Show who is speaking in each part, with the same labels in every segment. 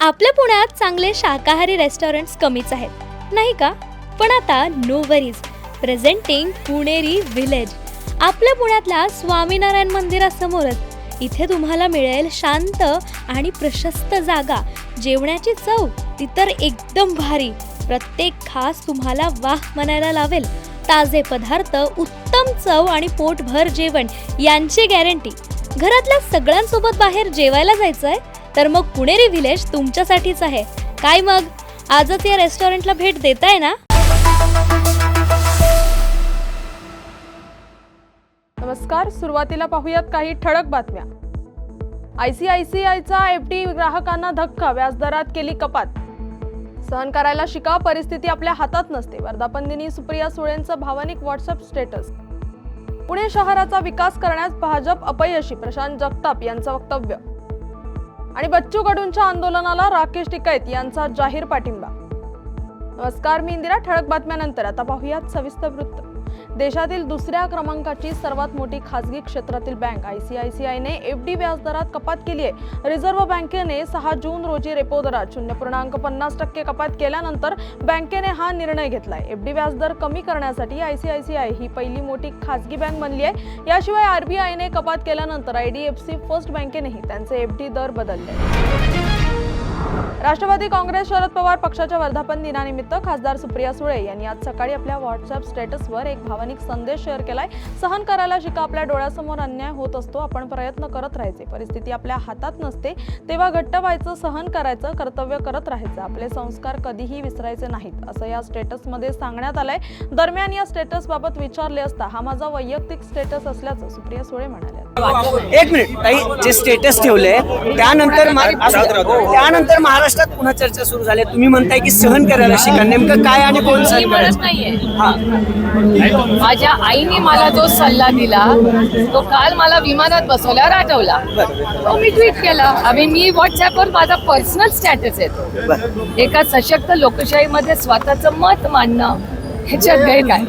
Speaker 1: आपल्या पुण्यात चांगले शाकाहारी रेस्टॉरंट्स कमीच आहेत नाही का? पण आता नो वरीज, प्रेझेंटिंग पुणेरी विलेज. आपल्या पुण्यातल्या स्वामीनारायण मंदिरासमोरच इथे तुम्हाला मिळेल शांत आणि प्रशस्त जागा, जेवणाची चव ती तर एकदम भारी. प्रत्येक खास तुम्हाला वाह म्हणायला लावेल. ताजे पदार्थ, उत्तम चव आणि पोटभर जेवण यांची गॅरंटी. घरातल्या सगळ्यांसोबत बाहेर जेवायला जायचंय तर मग पुणेरी विलेज तुमच्यासाठीच आहे. काय मग आजच या रेस्टॉरंटला भेट देताय ना?
Speaker 2: नमस्कार. सुरुवातीला पाहूयात काही ठळक बातम्या. ICICIचा FD ग्राहकांना धक्का, व्याजदरात केली कपात. सहन करायला शिका, परिस्थिती आपल्या हातात नसते. वर्धापनदिनी सुप्रिया सुळेंचं भावनिक व्हॉट्सअप स्टेटस. पुणे शहराचा विकास करण्यास भाजप अपयशी, प्रशांत जगताप यांचं वक्तव्य. आणि बच्चू कडूंच्या आंदोलनाला राकेश टिकैत यांचा जाहीर पाठिंबा. नमस्कार, मी इंदिरा. ठळक बातम्यानंतर आता पाहूयात सविस्तर वृत्त. देशातील दुसऱ्या क्रमांकाची सर्वात मोठी खासगी क्षेत्रातील बँक ICICIने FD व्याजदरात कपात केली आहे. रिझर्व्ह बँकेने 6 जून रोजी रेपो दरात 0.50% कपात केल्यानंतर बँकेने हा निर्णय घेतलाय. FD व्याजदर कमी करण्यासाठी ICICI ही पहिली मोठी खासगी बँक बनली आहे. याशिवाय RBIने कपात केल्यानंतर IDFC फर्स्ट बँकेनेही त्यांचे FD दर बदलले. राष्ट्रवादी काँग्रेस शरद पवार पक्षाच्या वर्धापन दिनानिमित्त खासदार सुप्रिया सुळे यांनी आज सकाळी आपल्या व्हॉट्सअप स्टेटसवर एक भावनिक संदेश शेअर केलाय. सहन करायला शिका, आपल्या डोळ्यासमोर अन्याय होत असतो, आपण प्रयत्न करत राहायचे. परिस्थिती आपल्या हातात नसते तेव्हा घट्ट व्हायचं, सहन करायचं, कर्तव्य करत राहायचं. आपले संस्कार कधीही विसरायचे नाहीत, असं या स्टेटसमध्ये सांगण्यात आलंय. दरम्यान या स्टेटसबाबत विचारले असता हा माझा वैयक्तिक स्टेटस असल्याचं सुप्रिया सुळे म्हणाल्या.
Speaker 3: एक मिनिट ताई, जे स्टेटस ठेवलंय त्यानंतर महाराष्ट्रात पुन्हा चर्चा सुरू झाली. तुम्ही म्हणताय की सहन करायला शिका, नेमकं काय आणि कोण सहन
Speaker 4: म्हणत नाहीये. माझ्या आईने मला जो सल्ला दिला तो काल मला विमानात बसवल्यावर आठवला. तो मी ट्विट केला. आम्ही मी व्हॉट्सअपवर माझा पर्सनल स्टॅटस येतो. एका सशक्त लोकशाहीमध्ये स्वतःचं मत मांडणं ह्याच्यात गैर काय?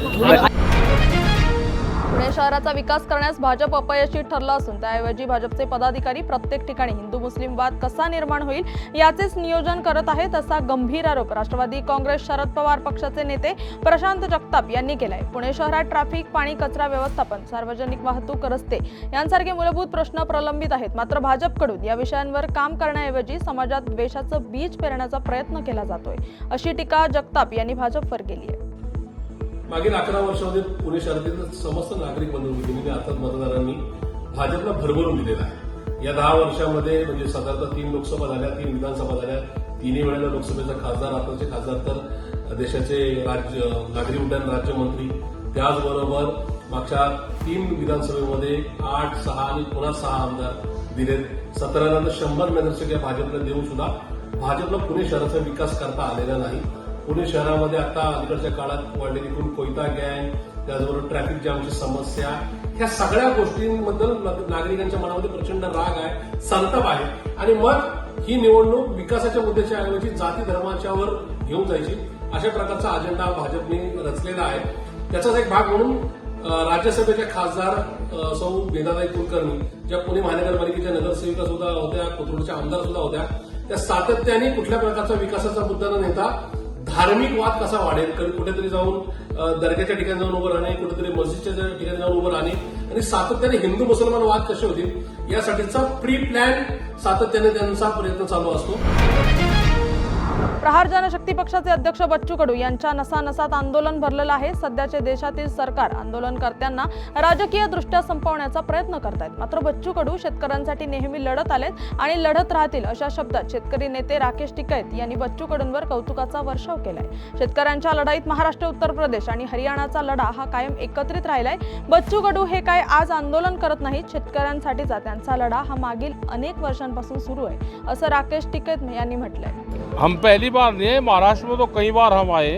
Speaker 2: पुणे शहराचा विकास करण्यास भाजप अपयशी ठरला असून त्याऐवजी भाजपचे पदाधिकारी प्रत्येक ठिकाणी हिंदू मुस्लिम वाद कसा निर्माण होईल याचेच नियोजन करत आहेत, असा गंभीर आरोप राष्ट्रवादी काँग्रेस शरद पवार पक्षाचे नेते प्रशांत जगताप यांनी केलाय. पुणे शहरात ट्रॅफिक, पाणी, कचरा व्यवस्थापन, सार्वजनिक वाहतूक, रस्ते यांसारखे मूलभूत प्रश्न प्रलंबित आहेत. मात्र भाजपकडून या विषयांवर काम करण्याऐवजी समाजात द्वेषाचं बीज पेरण्याचा प्रयत्न केला जातोय, अशी टीका जगताप यांनी भाजपवर केली आहे.
Speaker 5: मागील 11 वर्षामध्ये पुणे शहरातील समस्त नागरिक बंधूंनी अर्थात मतदारांनी भाजपला भरभरून दिलेला आहे. या 10 वर्षामध्ये म्हणजे साधारणतः 3 लोकसभा झाल्या, 3 विधानसभा झाल्या, 3 वेळेला लोकसभेचा खासदार, आताचे खासदार तर देशाचे नागरी उड्डाण राज्यमंत्री. त्याचबरोबर मागच्या 3 विधानसभेमध्ये 8, 6 आणि पुन्हा 6 आमदार दिलेत. 17 नंतर 100 नगरसेवक या भाजपला देऊन सुद्धा भाजपला पुणे शहराचा विकास करता आलेला नाही. पुणे शहरामध्ये आता अलीकडच्या काळात वाढलेली एकूण कोयता गँग, त्याचबरोबर ट्रॅफिक जामची समस्या, ह्या सगळ्या गोष्टींबद्दल नागरिकांच्या मनामध्ये प्रचंड राग आहे, संताप आहे. आणि मग ही निवडणूक विकासाच्या मुद्द्याच्या ऐवजी जाती धर्माच्यावर घेऊन जायची अशा प्रकारचा अजेंडा भाजपने रचलेला आहे. त्याचाच एक भाग म्हणून राज्यसभेच्या खासदार सौ वेदाताई कुलकर्णी, ज्या पुणे महानगरपालिकेच्या नगरसेविका सुद्धा होत्या, कोथरूडच्या आमदार सुद्धा होत्या, त्या सातत्याने कुठल्या प्रकारचा विकासाचा मुद्दा न नेता धार्मिक वाद कसा वाढेल, कुठेतरी जाऊन दर्ग्याच्या ठिकाणी जाऊन उभं राहणे, कुठेतरी मस्जिदच्या ठिकाणी जाऊन उभं राहणे आणि सातत्याने हिंदू मुसलमान वाद कसे होतील यासाठीचा प्री प्लॅन सातत्याने त्यांचा प्रयत्न चालू असतो.
Speaker 2: प्रहार जनशक्ती पक्षाचे अध्यक्ष बच्चू कडू यांच्या नसानसात आंदोलन भरलेलं आहे. सध्याचे देशातील सरकार आंदोलनकर्त्यांना राजकीय दृष्ट्या संपवण्याचा प्रयत्न करतायत. मात्र बच्चू कडू शेतकऱ्यांसाठी नेहमी लढत आलेत आणि लढत राहतील, अशा शब्दात शेतकरी नेते राकेश टिकैत यांनी बच्चू कडूंवर कौतुकाचा वर्षाव केलाय. शेतकऱ्यांच्या लढाईत महाराष्ट्र, उत्तर प्रदेश आणि हरियाणाचा लढा हा कायम एकत्रित राहिलाय. बच्चू कडू हे काय आज आंदोलन करत नाहीत, शेतकऱ्यांसाठीचा त्यांचा लढा हा मागील अनेक वर्षांपासून सुरू आहे, असं राकेश टिकैत यांनी म्हटलंय.
Speaker 6: हम पहली बार नहीं, महाराष्ट्र में तो कई बार हम आए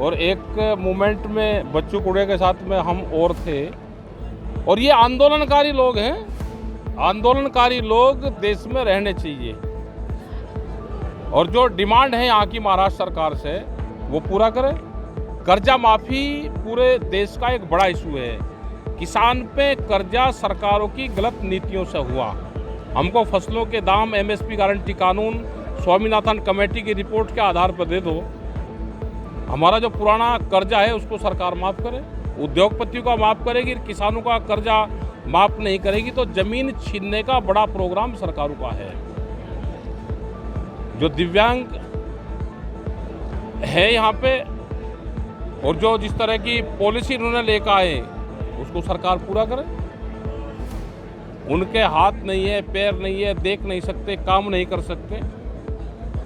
Speaker 6: और एक मोमेंट में बच्चू कडू के साथ में हम और थे. और ये आंदोलनकारी लोग हैं, आंदोलनकारी लोग देश में रहने चाहिए और जो डिमांड है यहाँ की महाराष्ट्र सरकार से वो पूरा करें. कर्जा माफ़ी पूरे देश का एक बड़ा इशू है. किसान पे कर्जा सरकारों की गलत नीतियों से हुआ. हमको फसलों के दाम, MSP गारंटी कानून, स्वामीनाथन कमेटी की रिपोर्ट के आधार पर दे दो। हमारा जो पुराना कर्जा है उसको सरकार माफ़ करे, उद्योगपतियों का माफ़ करेगी, किसानों का कर्जा माफ़ नहीं करेगी तो ज़मीन छीनने का बड़ा प्रोग्राम सरकारों का है। जो दिव्यांग है यहाँ पे और जो जिस तरह की पॉलिसी उन्होंने लेकर आए उसको सरकार पूरा करे। उनके हाथ नहीं है, पैर नहीं है, देख नहीं सकते, काम नहीं कर सकते,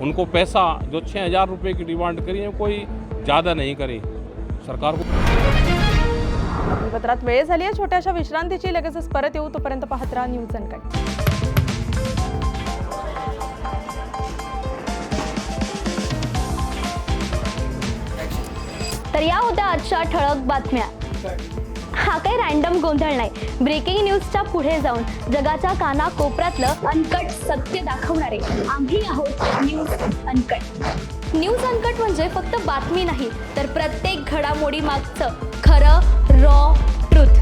Speaker 6: उनको पैसा जो 6,000 रुपये की डिमांड करी है कोई ज़्यादा नाही करी सरकार को।
Speaker 2: पत्रात वेळ झाली आहे छोट्याशा विश्रांतीची, लगेचच परत येऊ, तोपर्यंत पाहत राहा न्यूज अनकट।
Speaker 1: तर या होत्या आजच्या ठळक बातम्या। हा काही रॅन्डम गोंधळ नाही, ब्रेकिंग न्यूजच्या पुढे जाऊन जगाच्या कानाकोपऱ्यातलं अनकट सत्य दाखवणारे आम्ही आहोत न्यूज अनकट। न्यूज अनकट म्हणजे फक्त बातमी नाही तर प्रत्येक घडामोडी मागचं खरं रॉ ट्रुथ,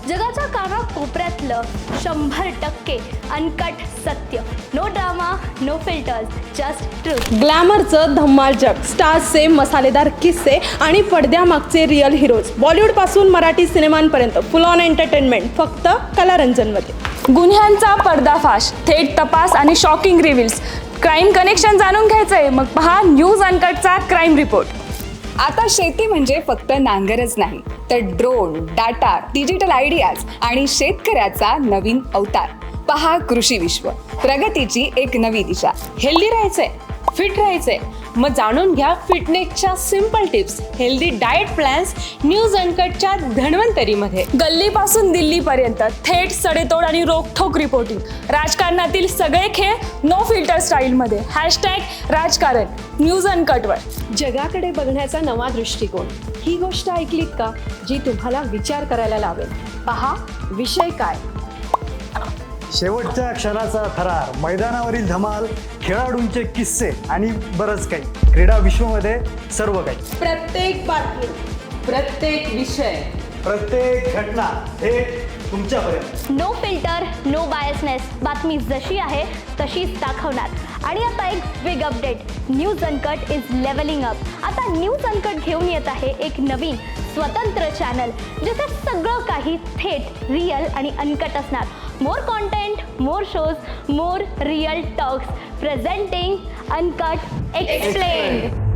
Speaker 1: जगाच्या कानाकोपऱ्यातलं 100% अनकट सत्य। No drama, no filters, just truth.
Speaker 2: ग्लॅमरचं धम्माल जग, स्टार्सचे मसालेदार किस्से आणि पडद्यामागचे रिअल हिरोज, बॉलिवूड पासून मराठी सिनेमांपर्यंत फुल ऑन एंटरटेनमेंट फक्त कलारंजनमध्ये।
Speaker 7: गुन्ह्यांचा पर्दाफाश, थेट तपास आणि शॉकिंग रिव्हिल्स, क्राईम कनेक्शन जाणून घ्यायचंय मग पहा न्यूज अनकटचा क्राईम रिपोर्ट।
Speaker 8: आता शेती म्हणजे फक्त नांगरच नाही तर ड्रोन, डाटा, डिजिटल आयडियाज आणि शेतकऱ्याचा नवीन अवतार। पहा कृषी विश्व, प्रगतीची एक नवी दिशा।
Speaker 7: हेल्दी राहायचंय, फिट राहायचंय, मग जाणून घ्या फिटनेसच्या simple tips, healthy diet plans news अनकटच्या धन्वंतरीमध्ये। गल्लीपासून दिल्लीपर्यंत थेट सडेतोड आणि रोखोक रिपोर्टिंग, राजकारणातील सगळे खेळ नो फिल्टर स्टाईलमध्ये। #राजकारण न्यूज अनकटवर।
Speaker 9: जगाकडे बघण्याचा नवा दृष्टिकोन, ही गोष्ट ऐकलीत का जी तुम्हाला विचार करायला लावेल। पहा विषय काय,
Speaker 10: शेवटच्या क्षणाचा थरार, मैदानावरील धमाल, खेळाडूंचे किस्से आणि बरंच काही। क्रीडा विश्वमध्ये सर्व काही,
Speaker 9: प्रत्येक बातमी, प्रत्येक विषय,
Speaker 10: प्रत्येक घटना थेट तुमच्यापर्यंत।
Speaker 1: नो फिल्टर, नो बायसनेस, बातमी जशी आहे तशीच दाखवणार। आणि आता एक big update, news uncut is levelling up. आता न्यूज अनकट घेऊन येत आहे एक नवीन स्वतंत्र चॅनल, जिथे सगळं काही थेट रिअल आणि अनकट असणार। More content, more shows, more real talks, presenting uncut explained.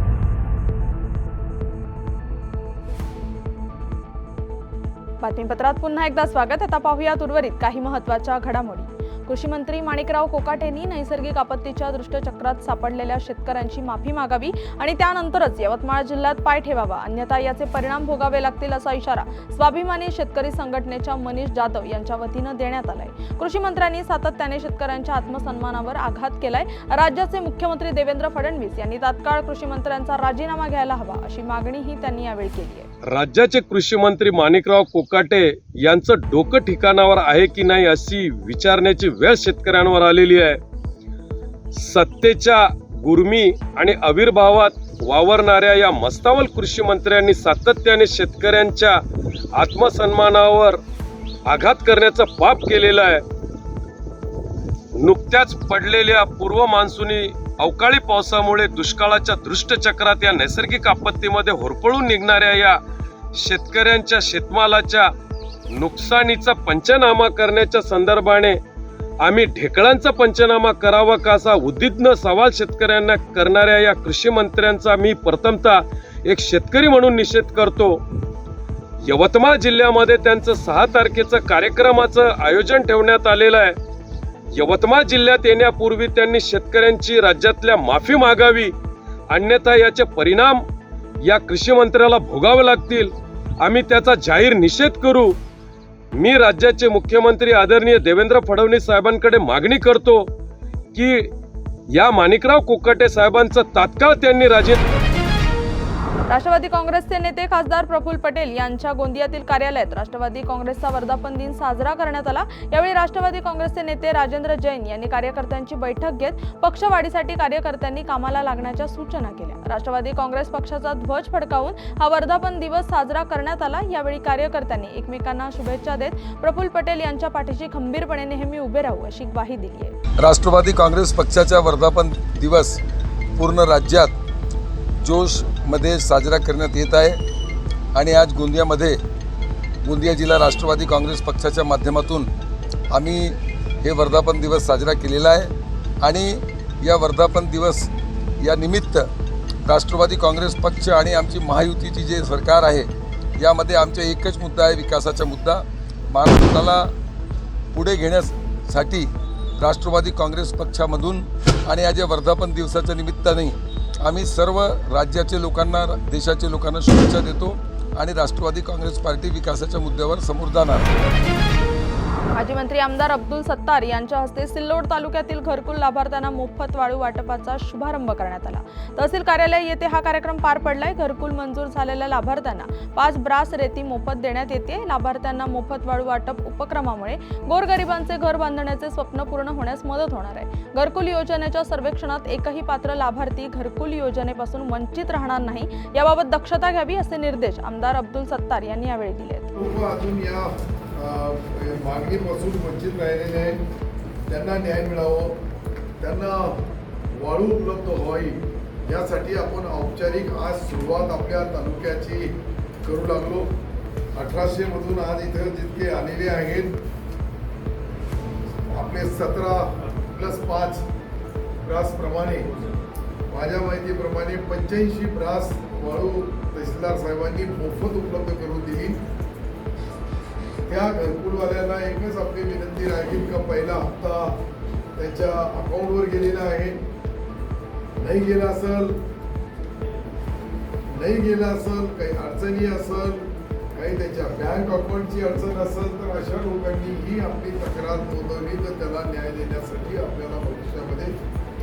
Speaker 2: बातमीपत्रात पुन्हा एकदा स्वागत। आता पाहूयात उर्वरित काही महत्त्वाच्या घडामोडी। कृषी मंत्री माणिकराव कोकाटेंनी नैसर्गिक आपत्तीच्या दुष्टचक्रात सापडलेल्या शेतकऱ्यांची माफी मागावी आणि त्यानंतरच यवतमाळ जिल्ह्यात पाय ठेवावा, अन्यथा याचे परिणाम भोगावे लागतील असा इशारा स्वाभिमानी शेतकरी संघटनेच्या मनीष जाधव यांच्या वतीनं देण्यात आलाय। कृषी मंत्र्यांनी सातत्याने शेतकऱ्यांच्या आत्मसन्मानावर आघात केलाय। राज्याचे मुख्यमंत्री देवेंद्र फडणवीस यांनी तात्काळ कृषी मंत्र्यांचा राजीनामा घ्यायला हवा अशी मागणीही त्यांनी यावेळी केली आहे।
Speaker 5: राज्याचे कृषी मंत्री माणिकराव कोकाटे यांचं डोकं ठिकाणावर आहे की नाही अशी विचारण्याची वेळ शेतकऱ्यांवर आलेली आहे। सत्तेच्या गुर्मी आणि आविर्भावात वावरणाऱ्या या मस्तावल कृषी मंत्र्यांनी सातत्याने शेतकऱ्यांच्या आत्मसन्मानावर आघात करण्याचं पाप केलेलं आहे। नुकत्याच पडलेल्या पूर्व मान्सूनी अवकाळी पावसामुळे दुष्काळाच्या दृष्टचक्रात या नैसर्गिक आपत्तीमध्ये होरपळून निघणाऱ्या या शेतकऱ्यांच्या शेतमालाच्या नुकसानीचा पंचनामा करण्याच्या संदर्भाने आम्ही ढेकळांचा पंचनामा करावा का असा उद्विग्न सवाल शेतकऱ्यांना करणाऱ्या या कृषी मंत्र्यांचा मी प्रथमतः एक शेतकरी म्हणून निषेध करतो। यवतमाळ जिल्ह्यामध्ये त्यांचं 6 तारखेचं कार्यक्रमाचं आयोजन ठेवण्यात आलेलं आहे। यवतमाळ जिल्ह्यात येण्यापूर्वी त्यांनी शेतकऱ्यांची राज्यातल्या माफी मागावी, अन्यथा याचे परिणाम या कृषी मंत्र्याला भोगावे लागतील। आम्ही त्याचा जाहीर निषेध करू। मी राज्याचे मुख्यमंत्री आदरणीय देवेंद्र फडणवीस साहेबांकडे मागणी करतो की या माणिकराव कोकाटे साहेबांचा तात्काळ त्यांनी राजीनामा।
Speaker 2: राष्ट्रवादी काँग्रेसचे नेते खासदार प्रफुल्ल पटेल यांच्या गोंदियातील कार्यालयात राष्ट्रवादी काँग्रेसचा वर्धापन दिन साजरा करण्यात आला। यावेळी राष्ट्रवादी काँग्रेसचे नेते राजेंद्र जैन यांनी कार्यकर्त्यांची बैठक घेत पक्षवाढीसाठी कार्यकर्त्यांनी कामाला लागण्याच्या सूचना केल्या। राष्ट्रवादी काँग्रेस पक्षाचा ध्वज फडकावून हा वर्धापन दिवस साजरा करण्यात आला। यावेळी कार्यकर्त्यांनी एकमेकांना शुभेच्छा देत प्रफुल्ल पटेल यांच्या पाठीशी खंबीरपणे नेहमी उभे राहू अशी ग्वाही दिली आहे।
Speaker 11: राष्ट्रवादी काँग्रेस पक्षाचा वर्धापन दिवस पूर्ण राज्यात जोशमध्ये साजरा करण्यात येत आहे आणि आज गोंदिया जिल्हा राष्ट्रवादी काँग्रेस पक्षाच्या माध्यमातून आम्ही हे वर्धापन दिवस साजरा केलेला आहे आणि या वर्धापन दिवस या निमित्त राष्ट्रवादी काँग्रेस पक्ष आणि आमची महायुतीची जे सरकार आहे यामध्ये आमचा एकच मुद्दा आहे, विकासाचा मुद्दा. महाराष्ट्राला पुढे घेण्यासाठी राष्ट्रवादी काँग्रेस पक्षामधून आणि या वर्धापन दिवसाच्या निमित्ताने आम्ही सर्व राज्याचे लोकांना, देशाच्या लोकांना शुभेच्छा देतो आणि राष्ट्रवादी काँग्रेस पार्टी विकासाच्या मुद्द्यावर समोर जाणार.
Speaker 2: माजी मंत्री आमदार अब्दुल सत्तार यांच्या हस्ते सिल्लोड तालुक्यातील घरकुल लाभार्थ्यांना मोफत वाळू वाटपाचा शुभारंभ करण्यात आला. तहसील कार्यालय येथे हा कार्यक्रम पार पडलाय. घरकुल मंजूर झालेल्या लाभार्थ्यांना 5 ब्रास रेती मोफत देण्यात येते. लाभार्थ्यांना मोफत वाळू वाटप उपक्रमामुळे गोरगरिबांचे घर बांधण्याचे स्वप्न पूर्ण होण्यास मदत होणार आहे. घरकुल योजनेच्या सर्वेक्षणात एकही पात्र लाभार्थी घरकुल योजनेपासून वंचित राहणार नाही, याबाबत दक्षता घ्यावी असे निर्देश आमदार अब्दुल सत्तार यांनी यावेळी दिले.
Speaker 12: मागणीपासून वंचित राहिलेले आहेत, त्यांना न्याय मिळावं, त्यांना वाळू उपलब्ध व्हावी यासाठी आपण औपचारिक आज सुरुवात आपल्या तालुक्याची करू लागलो. 1800 मधून आज इथं जितके आलेले आहेत आपले 17+5 ब्रास प्रमाणे, माझ्या माहितीप्रमाणे 85 ब्रास वाळू तहसीलदार साहेबांनी मोफत उपलब्ध करून दिली. त्या घरकुलवाल्यांना एकच आपली विनंती राहील का पहिला हप्ता त्यांच्या अकाउंटवर गेलेला आहे, नाही गेला असेल, काही अडचणी असेल, काही त्याच्या बँक अकाउंटची अडचण असेल तर अशा लोकांनी ही आपली तक्रार नोंदवली तर त्याला न्याय देण्यासाठी आपल्याला भविष्यामध्ये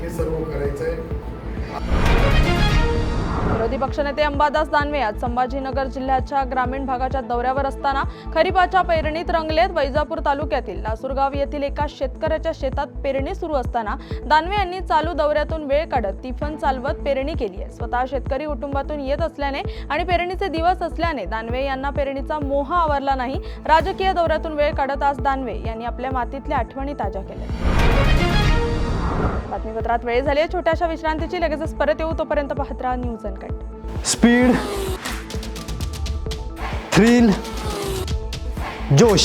Speaker 12: हे सर्व करायचं आहे.
Speaker 2: विरोधी पक्षनेते अंबादास दानवे आज संभाजीनगर जिल्ह्याच्या ग्रामीण भागाच्या दौऱ्यावर असताना खरीपाच्या पेरणीत रंगलेत. वैजापूर तालुक्यातील लासूरगाव येथील एका शेतकऱ्याच्या शेतात पेरणी सुरू असताना दानवे यांनी चालू दौऱ्यातून वेळ काढत तिफन चालवत पेरणी केली आहे. स्वतः शेतकरी कुटुंबातून येत असल्याने आणि पेरणीचे दिवस असल्याने दानवे यांना पेरणीचा मोह आवरला नाही. राजकीय दौऱ्यातून वेळ काढत आज दानवे यांनी आपल्या मातीतल्या आठवणी ताज्या केल्या. बातमीपत्रात वेळ झाली आहे छोट्याशा विश्रांतीची. लगेचच परत येऊ, तोपर्यंत पाहत राहा न्यूज अनकट.
Speaker 10: स्पीड, थ्रिल, जोश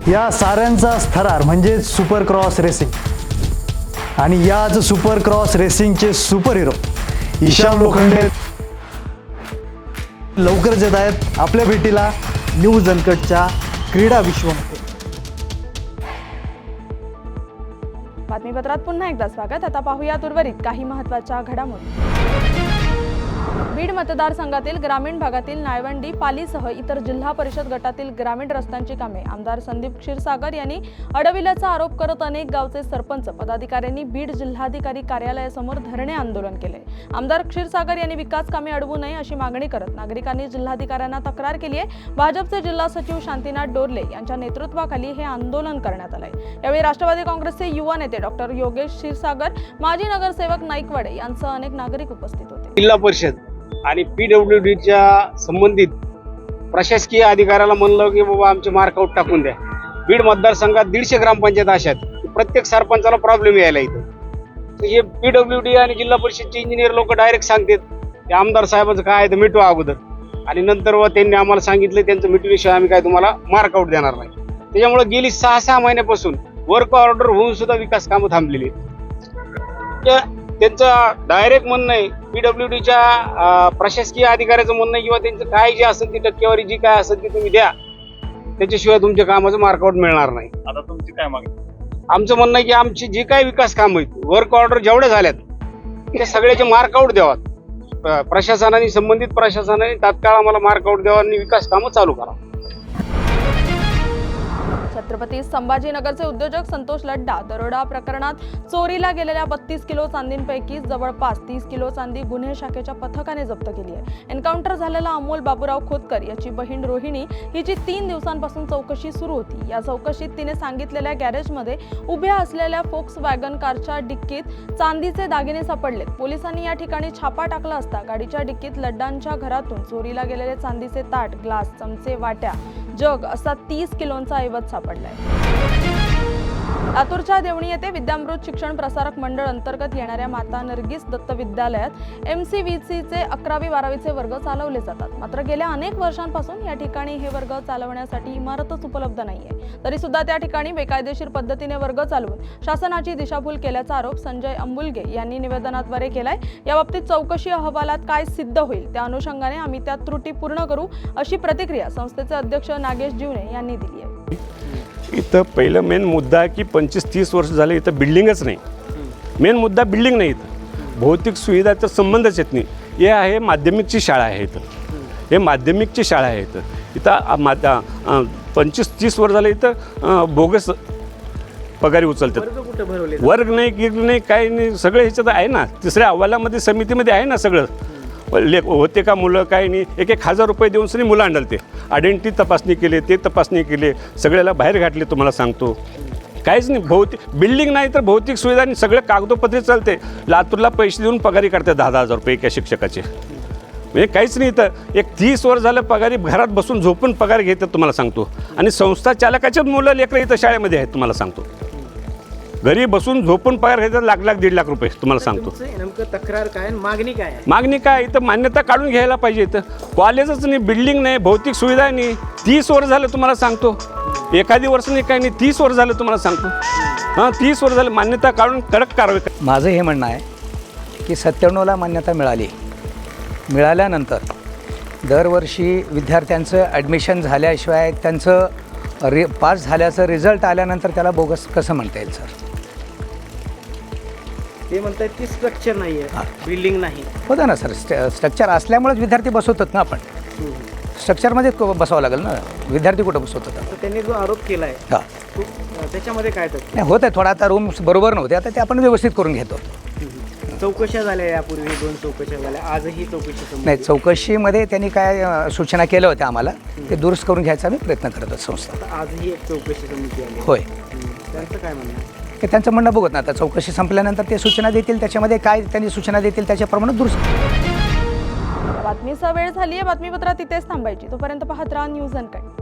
Speaker 10: या साऱ्यांचा थरार म्हणजे सुपर क्रॉस रेसिंग. आणि याच सुपर क्रॉस रेसिंगचे सुपर हिरो ईशान लोखंडे लवकरच येत आहेत आपल्या भेटीला न्यूज अनकटच्या क्रीडा विश्वमध्ये.
Speaker 2: बातमीपत्रात पुन्हा एकदा स्वागत. आता पाहूयात उर्वरित काही महत्त्वाच्या घडामोडी. बीड मतदारसंघातील ग्रामीण भागातील नाळवंडी, पालीसह इतर जिल्हा परिषद गटातील ग्रामीण रस्त्यांची कामे आमदार संदीप क्षीरसागर यांनी अडविल्याचा आरोप करत अनेक गावचे सरपंच पदाधिकाऱ्यांनी बीड जिल्हाधिकारी कार्यालयासमोर धरणे आंदोलन केले. आमदार क्षीरसागर यांनी विकास कामे अडवू नये अशी मागणी करत नागरिकांनी जिल्हाधिकाऱ्यांना तक्रार केली आहे. भाजपचे जिल्हा सचिव शांतीनाथ डोरले यांच्या नेतृत्वाखाली हे आंदोलन करण्यात आले. यावेळी राष्ट्रवादी काँग्रेसचे युवा नेते डॉक्टर योगेश क्षीरसागर, माजी नगरसेवक नाईकवाडे यांसह अनेक नागरिक उपस्थित होते.
Speaker 13: जिल्हा परिषद आणि PWDच्या संबंधित प्रशासकीय अधिकाऱ्याला म्हणलं की बाबा आमचे मार्कआउट टाकून द्या. बीड मतदारसंघात 150 ग्रामपंचायत अशा आहेत, प्रत्येक सरपंचाला प्रॉब्लेम यायला इथं. तर हे PWD आणि जिल्हा परिषदचे इंजिनियर लोक डायरेक्ट सांगतात की आमदार साहेबांचं काय आहे तर मिटवा अगोदर, आणि नंतर त्यांनी आम्हाला सांगितलं त्यांचं मिटविल्याशिवाय आम्ही काय तुम्हाला मार्कआउट देणार नाही. त्याच्यामुळे गेली 6 महिन्यापासून वर्क ऑर्डर होऊन सुद्धा विकास कामं थांबलेली आहेत. त्यांचं डायरेक्ट म्हणणं आहे, PWDच्या प्रशासकीय अधिकाऱ्याचं म्हणणं आहे किंवा त्यांचं काय जे असेल ती टक्केवारी जी काय असेल ती तुम्ही द्या, त्याच्याशिवाय तुमच्या कामाचं मार्कआउट मिळणार नाही.
Speaker 14: आता तुमची काय मागणी?
Speaker 13: आमचं म्हणणं आहे की आमची जी काय विकास कामं आहेत, वर्क ऑर्डर जेवढ्या झाल्यात त्या सगळ्याचे मार्कआउट द्यावात. प्रशासनाने, संबंधित प्रशासनाने तात्काळ आम्हाला मार्कआउट द्यावा आणि विकास कामं चालू करा.
Speaker 2: छत्रपती संभाजीनगरचे उद्योजक संतोष लड्डा दरोडा प्रकरणात चोरीला गेलेल्या 32 किलो चांदींपैकी जवळपास 30 किलो चांदी गुन्हे शाखेच्या पथकाने जप्त केली आहे. एन्काउंटर झालेला अमोल बाबूराव खोतकर याची बहीण रोहिणी हिची 3 दिवसांपासून चौकशी सुरू होती. या चौकशीत तिने सांगितलेल्या गॅरेजमध्ये उभ्या असलेल्या फोक्सवॅगन कारच्या डिक्कीत चांदीचे दागिने सापडलेत. पोलिसांनी या ठिकाणी छापा टाकला असता गाडीच्या डिक्कीत लड्डांच्या घरातून चोरीला गेलेले चांदीचे ताट, ग्लास, चमचे, वाट्या, जग असा 30 किलोंचा ऐवज सापडलाय. लातूरच्या देवणी येथे विद्यामृत शिक्षण प्रसारक मंडळ अंतर्गत येणाऱ्या माता नर्गिस दत्त विद्यालयात MCVCचे 11वी-12वीचे वर्ग चालवले जातात. मात्र गेल्या अनेक वर्षांपासून या ठिकाणी हे वर्ग चालवण्यासाठी इमारतच उपलब्ध नाहीये. तरी सुद्धा त्या ठिकाणी बेकायदेशीर पद्धतीने वर्ग चालवून शासनाची दिशाभूल केल्याचा आरोप संजय अंबुलगे यांनी निवेदनाद्वारे केलाय. याबाबतीत चौकशी अहवालात काय सिद्ध होईल त्या अनुषंगाने आम्ही त्या त्रुटी पूर्ण करू, अशी प्रतिक्रिया संस्थेचे अध्यक्ष नागेश जीवने यांनी दिली आहे.
Speaker 14: इथं पहिलं मेन मुद्दा आहे की 25-30 वर्ष झाले इथं बिल्डिंगच नाही. मेन मुद्दा बिल्डिंग नाही, इथं भौतिक सुविधाचा संबंधच येत नाही. हे आहे माध्यमिकची शाळा आहे इथं, हे माध्यमिकची शाळा आहे इथं 25-30 वर्ष झाले इथं बोगस पगारी उचलतात. वर्ग नाही, गिर नाही, काही नाही, सगळं ह्याच्यात आहे ना. तिसऱ्या अहवालामध्ये समितीमध्ये आहे ना सगळं. होते का मुलं, काही नाही. 1,000 रुपये देऊन सरी मुलं आणलते. आयडेंटिटी तपासणी केली, ते तपासणी केली, सगळ्याला बाहेर घातले. तुम्हाला सांगतो काहीच नाही. बिल्डिंग नाही तर भौतिक सुविधा आणि सगळे कागदोपत्री चालते. लातूरला पैसे देऊन पगारी काढते 10,000 रुपये एका शिक्षकाचे. म्हणजे काहीच नाही इथं. 30 वर्ष झालं पगारी घरात बसून झोपून पगार घेतात तुम्हाला सांगतो. आणि संस्था चालकाच्याच मुलं लेकरं इथं शाळेमध्ये आहेत तुम्हाला सांगतो. घरी बसून झोपून पगार घेतात लाख 1.5 लाख रुपये तुम्हाला सांगतो.
Speaker 3: नेमकं तक्रार काय, मागणी काय?
Speaker 14: मागणी काय, इथं मान्यता काढून घ्यायला पाहिजे. इथं कॉलेजच नाही, बिल्डिंग नाही, भौतिक सुविधा नाही. 30 वर्ष झालं तुम्हाला सांगतो. एखादी वर्ष नाही, काही नाही, 30 वर्ष झालं तुम्हाला सांगतो. 30 वर्ष झालं. मान्यता काढून कडक कारवाई.
Speaker 3: माझं हे म्हणणं आहे की 97ला मान्यता मिळाल्यानंतर दरवर्षी विद्यार्थ्यांचं ॲडमिशन झाल्याशिवाय त्यांचं पास झाल्याचं रिझल्ट आल्यानंतर त्याला बोगस कसं म्हणता येईल सर?
Speaker 15: ते म्हणतात की स्ट्रक्चर नाही आहे, बिल्डिंग नाही.
Speaker 3: होतं ना सर. स्ट्रक्चर असल्यामुळेच विद्यार्थी बसवतात ना. आपण स्ट्रक्चरमध्येच बसवावं लागेल ना. विद्यार्थी कुठं बसवतात?
Speaker 15: त्यांनी जो आरोप केला आहे त्याच्यामध्ये काय तर
Speaker 3: नाही होत आहे. थोडा आता रूम्स बरोबर नव्हते, आता ते आपण व्यवस्थित करून घेतो.
Speaker 15: चौकशा झाल्या, यापूर्वी 2 चौकशा झाल्या, आजही चौकशी
Speaker 3: नाही. चौकशीमध्ये त्यांनी काय सूचना केल्या होत्या आम्हाला, ते दुरुस्त करून घ्यायचा आम्ही प्रयत्न करत आहोत संस्था.
Speaker 15: आजही एक चौकशी समिती आली.
Speaker 3: होय.
Speaker 15: त्यांचं काय म्हणणं आहे?
Speaker 3: ते त्यांचं म्हणणं बघत ना. आता चौकशी संपल्यानंतर ते सूचना देतील, त्याच्यामध्ये काय त्यांनी सूचना देतील त्याच्याप्रमाणे दुरुस्त.
Speaker 2: बातमीचा वेळ झाली आहे. बातमीपत्रात इथेच थांबायची. तोपर्यंत पाहत राहा न्यूज अनकट.